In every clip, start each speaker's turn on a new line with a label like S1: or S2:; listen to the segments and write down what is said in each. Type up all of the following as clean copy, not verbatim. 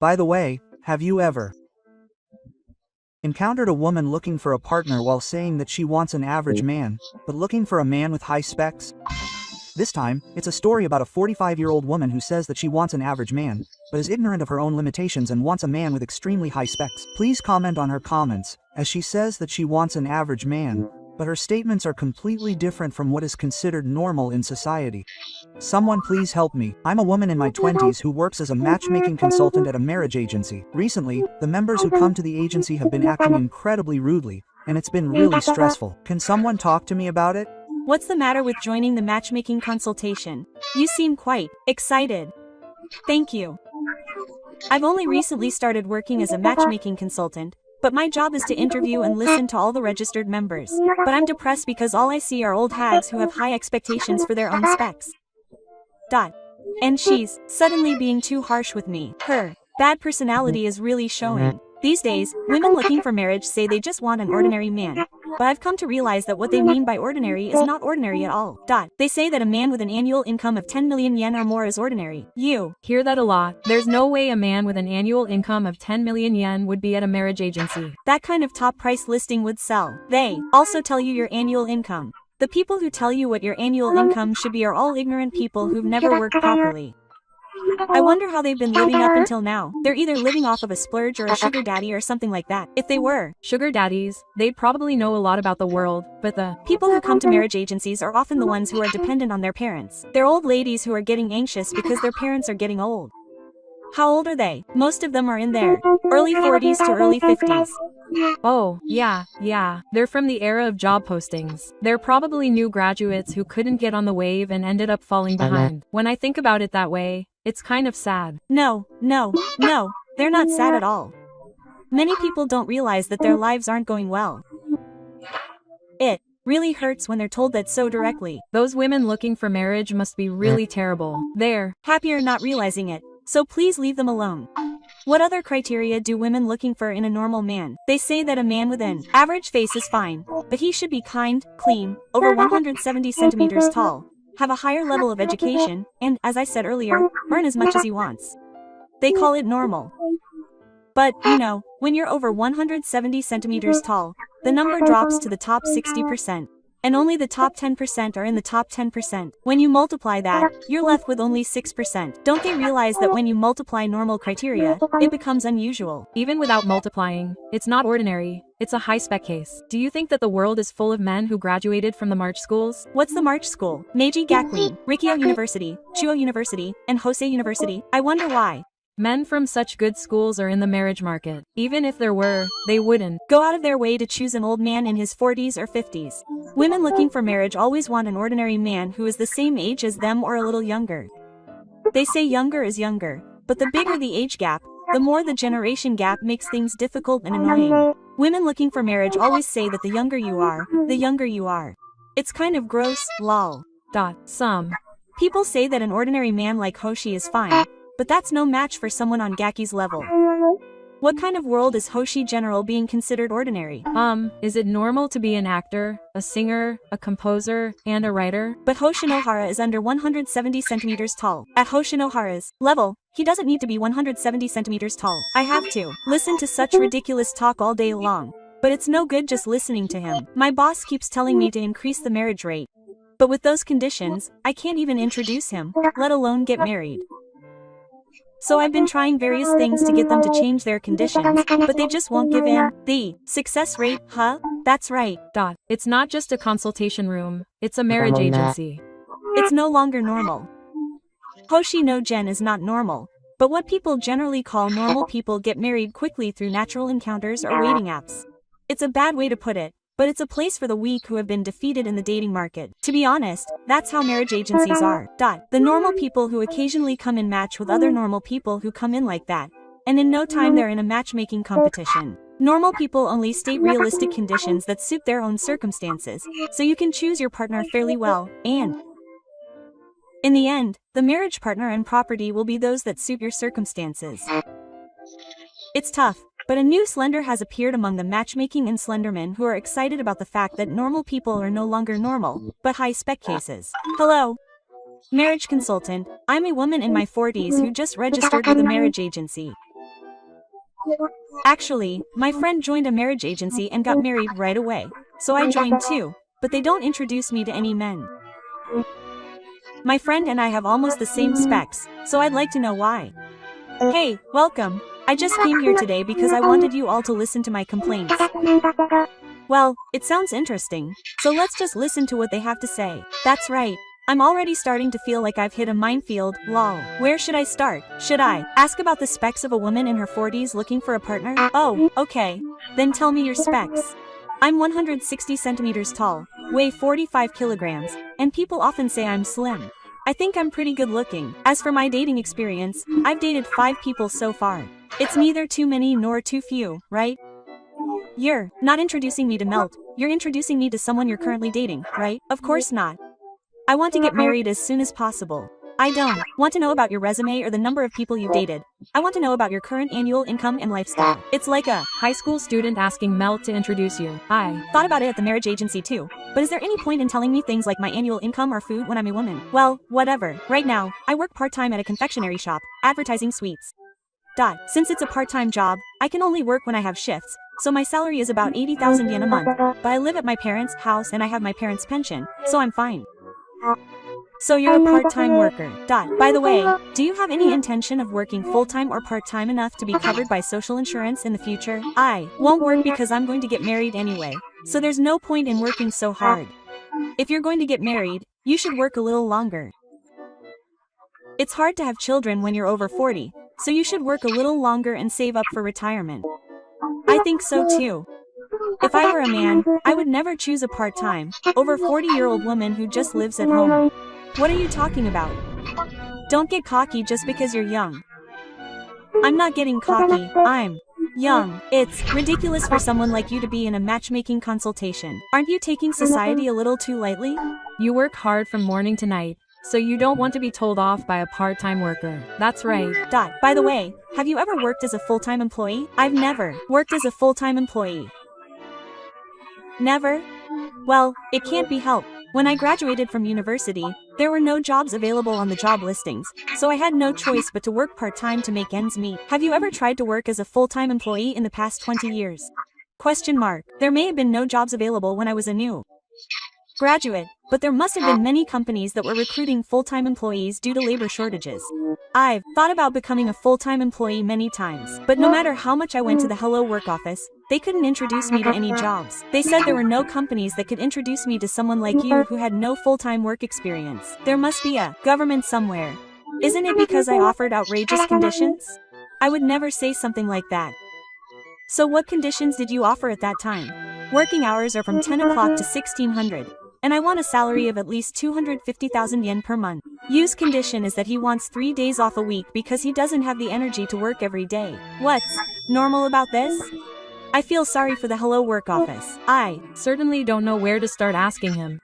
S1: By the way, have you ever encountered a woman looking for a partner while saying that she wants an average man, but looking for a man with high specs? This time, it's a story about a 45-year-old woman who says that she wants an average man, but is ignorant of her own limitations and wants a man with extremely high specs. Please comment on her comments, as she says that she wants an average man, but her statements are completely different from what is considered normal in society. Someone please help me. I'm a woman in my 20s who works as a matchmaking consultant at a marriage agency. Recently, the members who come to the agency have been acting incredibly rudely, and it's been really stressful. Can someone talk to me about it?
S2: What's the matter with joining the matchmaking consultation? You seem quite excited. Thank you. I've only recently started working as a matchmaking consultant, but my job is to interview and listen to all the registered members. But I'm depressed because all I see are old hags who have high expectations for their own specs. And she's suddenly being too harsh with me. Her bad personality is really showing. These days, women looking for marriage say they just want an ordinary man. But I've come to realize that what they mean by ordinary is not ordinary at all. They say that a man with an annual income of 10 million yen or more is ordinary. You
S3: hear that a lot. There's no way a man with an annual income of 10 million yen would be at a marriage agency.
S2: That kind of top price listing would sell. They also tell you your annual income. The people who tell you what your annual income should be are all ignorant people who've never worked properly. I wonder how they've been living up until now. They're either living off of a splurge or a sugar daddy or something like that. If they were
S3: sugar daddies, they'd probably know a lot about the world, but the
S2: people who come to marriage agencies are often the ones who are dependent on their parents. They're old ladies who are getting anxious because their parents are getting old. How old are they? Most of them are in their early 40s to early 50s.
S3: Oh, yeah. They're from the era of job postings. They're probably new graduates who couldn't get on the wave and ended up falling behind. When I think about it that way, it's kind of sad.
S2: No, they're not sad at all. Many people don't realize that their lives aren't going well. It really hurts when they're told that so directly.
S3: Those women looking for marriage must be really terrible. They're
S2: happier not realizing it, so please leave them alone. What other criteria do women looking for in a normal man? They say that a man with an average face is fine, but he should be kind, clean, over 170 centimeters tall, have a higher level of education, and, as I said earlier, earn as much as he wants. They call it normal. But, when you're over 170 centimeters tall, the number drops to the top 60%. And only the top 10% are in the top 10%. When you multiply that, you're left with only 6%. Don't they realize that when you multiply normal criteria, it becomes unusual?
S3: Even without multiplying, it's not ordinary. It's a high-spec case. Do you think that the world is full of men who graduated from the March schools?
S2: What's the March school? Meiji Gakuin, Rikyo University, Chuo University, and Hosei University? I wonder why.
S3: Men from such good schools are in the marriage market. Even if there were, they wouldn't
S2: go out of their way to choose an old man in his 40s or 50s. Women looking for marriage always want an ordinary man who is the same age as them or a little younger. They say younger is younger, but the bigger the age gap, the more the generation gap makes things difficult and annoying. Women looking for marriage always say that the younger you are, the younger you are. It's kind of gross, lol.
S3: Some
S2: people say that an ordinary man like Hoshi is fine, but that's no match for someone on Gaki's level. What kind of world is Hoshi General being considered ordinary?
S3: Is it normal to be an actor, a singer, a composer, and a writer?
S2: But Hoshinohara is under 170 centimeters tall. At Hoshinohara's level, he doesn't need to be 170 centimeters tall. I have to listen to such ridiculous talk all day long. But it's no good just listening to him. My boss keeps telling me to increase the marriage rate. But with those conditions, I can't even introduce him, let alone get married. So I've been trying various things to get them to change their conditions, but they just won't give in. The success rate, huh? That's right.
S3: It's not just a consultation room, it's a marriage agency.
S2: It's no longer normal. Hoshi no Gen is not normal, but what people generally call normal people get married quickly through natural encounters or dating apps. It's a bad way to put it, but it's a place for the weak who have been defeated in the dating market. To be honest, that's how marriage agencies are. The normal people who occasionally come in match with other normal people who come in like that, and in no time they're in a matchmaking competition. Normal people only state realistic conditions that suit their own circumstances, so you can choose your partner fairly well, and in the end, the marriage partner and property will be those that suit your circumstances. It's tough. But a new Slender has appeared among the matchmaking and Slendermen who are excited about the fact that normal people are no longer normal, but high-spec cases. Hello. Marriage consultant, I'm a woman in my 40s who just registered with a marriage agency. Actually, my friend joined a marriage agency and got married right away. So I joined too, but they don't introduce me to any men. My friend and I have almost the same specs, so I'd like to know why. Hey, welcome. I just came here today because I wanted you all to listen to my complaints. Well, it sounds interesting, so let's just listen to what they have to say. That's right. I'm already starting to feel like I've hit a minefield, lol. Where should I start? Should I ask about the specs of a woman in her 40s looking for a partner? Oh, okay. Then tell me your specs. I'm 160 centimeters tall, weigh 45 kilograms, and people often say I'm slim. I think I'm pretty good looking. As for my dating experience, I've dated 5 people so far. It's neither too many nor too few, right? You're not introducing me to Melt, you're introducing me to someone you're currently dating, right? Of course not. I want to get married as soon as possible. I don't want to know about your resume or the number of people you've dated. I want to know about your current annual income and lifestyle. It's like a
S3: High school student asking Melt to introduce you. I
S2: thought about it at the marriage agency too. But is there any point in telling me things like my annual income or food when I'm a woman? Well, whatever. Right now, I work part-time at a confectionery shop, advertising sweets. Since it's a part-time job, I can only work when I have shifts, so my salary is about 80,000 yen a month. But I live at my parents' house and I have my parents' pension, so I'm fine. So you're a part-time worker. By the way, do you have any intention of working full-time or part-time enough to be covered by social insurance in the future? I won't work because I'm going to get married anyway, so there's no point in working so hard. If you're going to get married, you should work a little longer. It's hard to have children when you're over 40, so you should work a little longer and save up for retirement. I think so too. If I were a man, I would never choose a part-time, over 40-year-old woman who just lives at home. What are you talking about? Don't get cocky just because you're young. I'm not getting cocky, I'm young. It's ridiculous for someone like you to be in a matchmaking consultation. Aren't you taking society a little too lightly?
S3: You work hard from morning to night, so you don't want to be told off by a part-time worker. That's right.
S2: By the way, have you ever worked as a full-time employee? I've never worked as a full-time employee. Never? Well, it can't be helped. When I graduated from university, there were no jobs available on the job listings, so I had no choice but to work part-time to make ends meet. Have you ever tried to work as a full-time employee in the past 20 years? Question mark. There may have been no jobs available when I was a new graduate, but there must have been many companies that were recruiting full-time employees due to labor shortages. I've thought about becoming a full-time employee many times, but no matter how much I went to the Hello Work office, they couldn't introduce me to any jobs. They said there were no companies that could introduce me to someone like you who had no full-time work experience. There must be a government somewhere. Isn't it because I offered outrageous conditions? I would never say something like that. So what conditions did you offer at that time? Working hours are from 10 o'clock to 1600. And I want a salary of at least 250,000 yen per month. Yu's condition is that he wants 3 days off a week because he doesn't have the energy to work every day. What's normal about this? I feel sorry for the Hello Work office. I
S3: certainly don't know where to start asking him.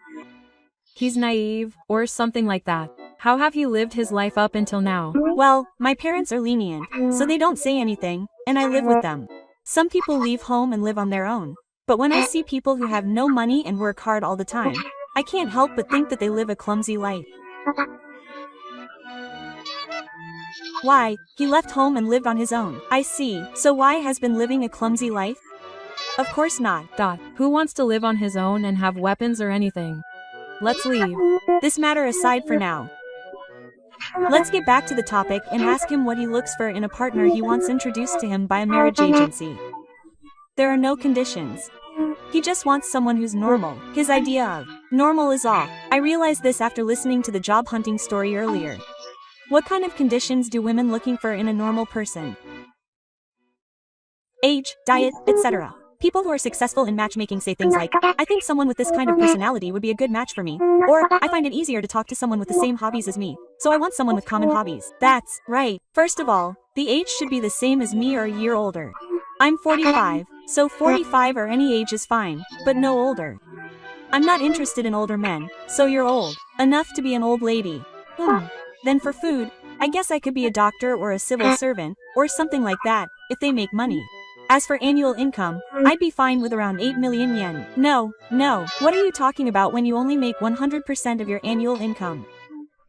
S3: He's naive, or something like that. How have he lived his life up until now?
S2: Well, my parents are lenient, so they don't say anything, and I live with them. Some people leave home and live on their own. But when I see people who have no money and work hard all the time, I can't help but think that they live a clumsy life. Why? He left home and lived on his own. I see. So Y has been living a clumsy life? Of course not.
S3: Who wants to live on his own and have weapons or anything? Let's leave
S2: this matter aside for now. Let's get back to the topic and ask him what he looks for in a partner he wants introduced to him by a marriage agency. There are no conditions. He just wants someone who's normal. His idea of normal is off. I realized this after listening to the job hunting story earlier. What kind of conditions do women looking for in a normal person? Age, diet, etc. People who are successful in matchmaking say things like, I think someone with this kind of personality would be a good match for me. Or, I find it easier to talk to someone with the same hobbies as me. So I want someone with common hobbies. That's right. First of all, the age should be the same as me or a year older. I'm 45, so 45 or any age is fine, but no older. I'm not interested in older men, so you're old enough to be an old lady. Then for food, I guess I could be a doctor or a civil servant, or something like that, if they make money. As for annual income, I'd be fine with around 8 million yen. No, what are you talking about when you only make 100% of your annual income?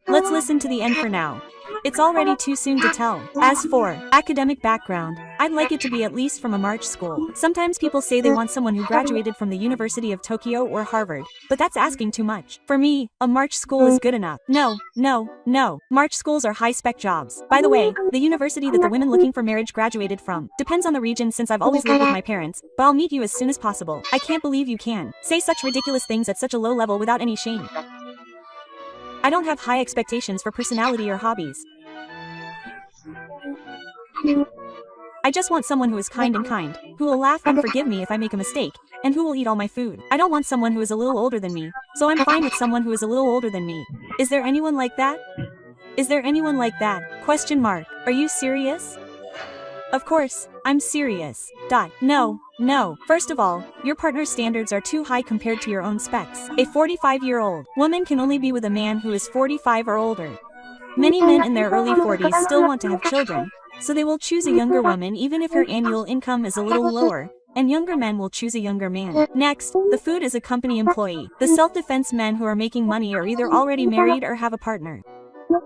S2: Let's listen to the end for now. It's already too soon to tell. As for academic background, I'd like it to be at least from a March school. Sometimes people say they want someone who graduated from the University of Tokyo or Harvard, but that's asking too much. For me, a March school is good enough. No. March schools are high-spec jobs. By the way, the university that the women looking for marriage graduated from depends on the region since I've always lived with my parents, but I'll meet you as soon as possible. I can't believe you can say such ridiculous things at such a low level without any shame. I don't have high expectations for personality or hobbies. I just want someone who is kind, who will laugh and forgive me if I make a mistake, and who will eat all my food. I don't want someone who is a little older than me, so I'm fine with someone who is a little older than me. Is there anyone like that? Is there anyone like that? Question mark. Are you serious? Of course, I'm serious. No. First of all, your partner's standards are too high compared to your own specs. A 45-year-old woman can only be with a man who is 45 or older. Many men in their early 40s still want to have children, so they will choose a younger woman even if her annual income is a little lower, and younger men will choose a younger man. Next, the food is a company employee. The self-defense men who are making money are either already married or have a partner.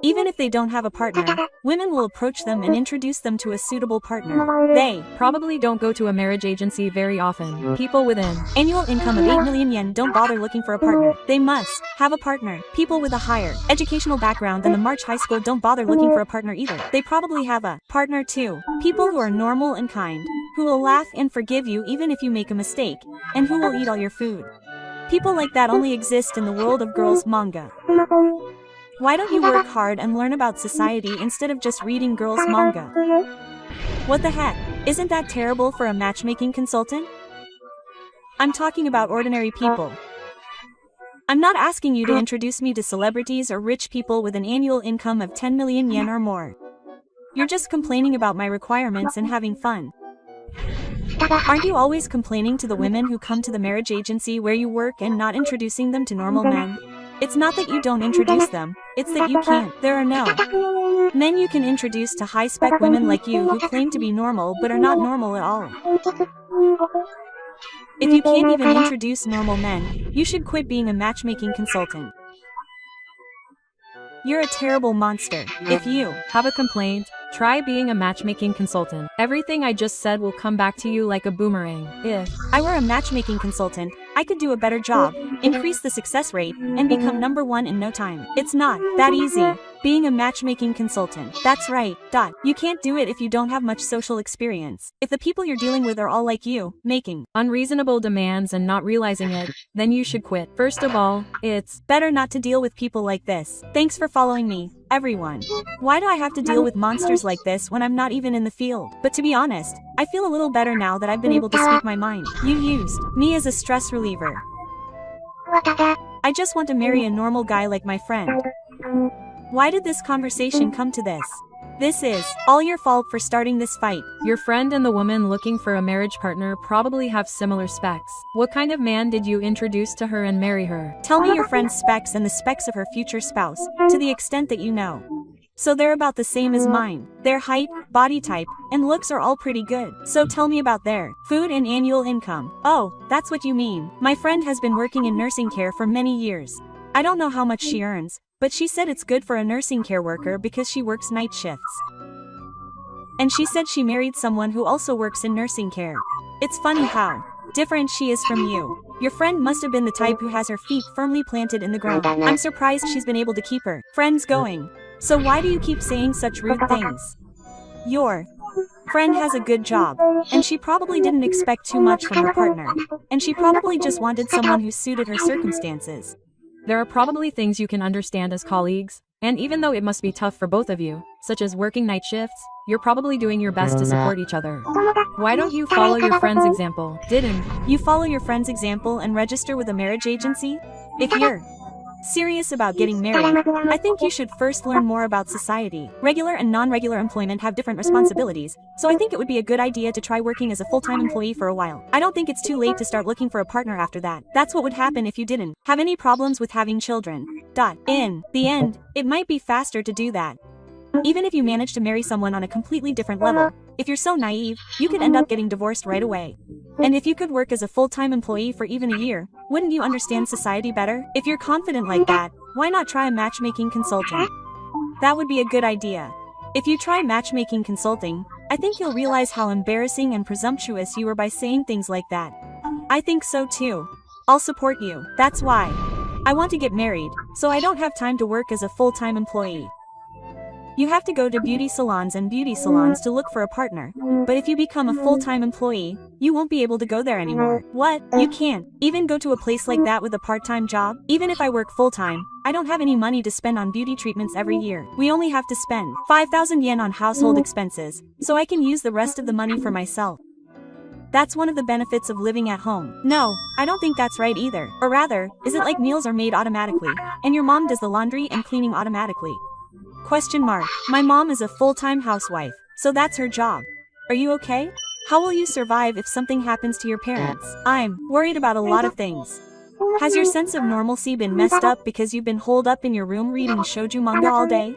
S2: Even if they don't have a partner, women will approach them and introduce them to a suitable partner. They
S3: Probably don't go to a marriage agency very often. People with an
S2: annual income of 8 million yen don't bother looking for a partner. They must have a partner. People with a higher educational background than the March High School don't bother looking for a partner either. They probably have a partner too. People who are normal and kind, who will laugh and forgive you even if you make a mistake, and who will eat all your food. People like that only exist in the world of girls' manga. Why don't you work hard and learn about society instead of just reading girls' manga? What the heck? Isn't that terrible for a matchmaking consultant? I'm talking about ordinary people. I'm not asking you to introduce me to celebrities or rich people with an annual income of 10 million yen or more. You're just complaining about my requirements and having fun. Aren't you always complaining to the women who come to the marriage agency where you work and not introducing them to normal men? It's not that you don't introduce them, it's that you can't. There are no men you can introduce to high-spec women like you who claim to be normal but are not normal at all. If you can't even introduce normal men, you should quit being a matchmaking consultant. You're a terrible monster. If you
S3: have a complaint, try being a matchmaking consultant. Everything I just said will come back to you like a boomerang. If
S2: I were a matchmaking consultant, I could do a better job, increase the success rate, and become #1 in no time. It's not that easy. Being a matchmaking consultant. That's right. You can't do it if you don't have much social experience. If the people you're dealing with are all like you, making
S3: unreasonable demands and not realizing it, then you should quit. First of all, it's
S2: better not to deal with people like this. Thanks for following me, everyone. Why do I have to deal with monsters like this when I'm not even in the field? But to be honest, I feel a little better now that I've been able to speak my mind. You used me as a stress reliever. I just want to marry a normal guy like my friend. Why did this conversation come to this? This is all your fault for starting this fight.
S3: Your friend and the woman looking for a marriage partner probably have similar specs. What kind of man did you introduce to her and marry her?
S2: Tell me your friend's specs and the specs of her future spouse, to the extent that you know. So they're about the same as mine. Their height, body type, and looks are all pretty good. So tell me about their food and annual income. Oh, that's what you mean. My friend has been working in nursing care for many years. I don't know how much she earns, but she said it's good for a nursing care worker because she works night shifts. And she said she married someone who also works in nursing care. It's funny how different she is from you. Your friend must have been the type who has her feet firmly planted in the ground. I'm surprised she's been able to keep her friends going. So why do you keep saying such rude things? Your friend has a good job, and she probably didn't expect too much from her partner, and she probably just wanted someone who suited her circumstances.
S3: There are probably things you can understand as colleagues, and even though it must be tough for both of you, such as working night shifts, you're probably doing your best to support each other. Why don't you follow your friend's example? Didn't
S2: you follow your friend's example and register with a marriage agency? If you're serious about getting married, I think you should first learn more about society. Regular and non-regular employment have different responsibilities, so I think it would be a good idea to try working as a full-time employee for a while. I don't think it's too late to start looking for a partner after that. That's what would happen if you didn't have any problems with having children. In the end, it might be faster to do that. Even if you manage to marry someone on a completely different level, if you're so naive, you could end up getting divorced right away. And if you could work as a full-time employee for even a year, wouldn't you understand society better? If you're confident like that, why not try a matchmaking consultant? That would be a good idea. If you try matchmaking consulting, I think you'll realize how embarrassing and presumptuous you were by saying things like that. I think so too. I'll support you. That's why. I want to get married, so I don't have time to work as a full-time employee. You have to go to beauty salons to look for a partner, but if you become a full-time employee, you won't be able to go there anymore. What? You can't even go to a place like that with a part-time job? Even if I work full-time, I don't have any money to spend on beauty treatments every year. We only have to spend 5,000 yen on household expenses, so I can use the rest of the money for myself. That's one of the benefits of living at home. No, I don't think that's right either. Or rather, is it like meals are made automatically, and your mom does the laundry and cleaning automatically? Question mark. My mom is a full-time housewife, so that's her job. Are you okay? How will you survive if something happens to your parents? I'm worried about a lot of things. Has your sense of normalcy been messed up because you've been holed up in your room reading shoujo manga all day?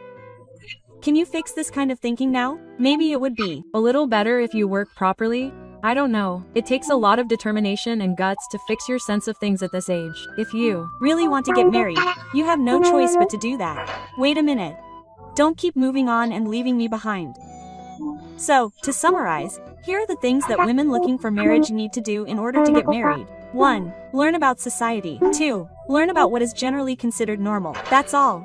S2: Can you fix this kind of thinking now? Maybe it would be
S3: A little better if you work properly? I don't know. It takes a lot of determination and guts to fix your sense of things at this age. If you
S2: really want to get married, you have no choice but to do that. Wait a minute. Don't keep moving on and leaving me behind. So, to summarize, here are the things that women looking for marriage need to do in order to get married. 1. Learn about society. 2. Learn about what is generally considered normal. That's all.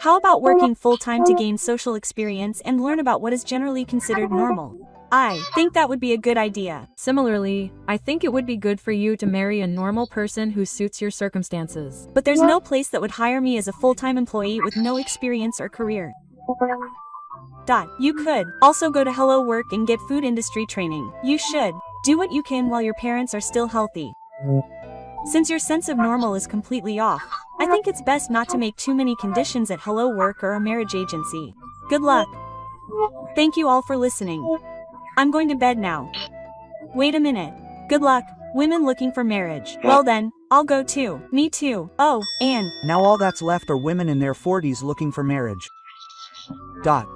S2: How about working full-time to gain social experience and learn about what is generally considered normal? I think that would be a good idea.
S3: Similarly, I think it would be good for you to marry a normal person who suits your circumstances.
S2: But there's no place that would hire me as a full-time employee with no experience or career. You could also go to Hello Work and get food industry training. You should do what you can while your parents are still healthy. Since your sense of normal is completely off, I think it's best not to make too many conditions at Hello Work or a marriage agency. Good luck. Thank you all for listening. I'm going to bed now. Wait a minute. Good luck, women looking for marriage. Well then, I'll go too. Me too. Oh, and
S1: Now all that's left are women in their 40s looking for marriage.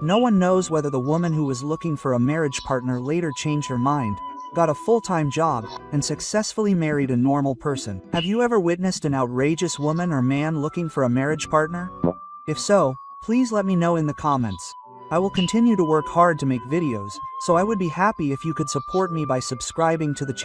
S1: No one knows whether the woman who was looking for a marriage partner later changed her mind, got a full-time job, and successfully married a normal person. Have you ever witnessed an outrageous woman or man looking for a marriage partner? If so, please let me know in the comments. I will continue to work hard to make videos, so I would be happy if you could support me by subscribing to the channel.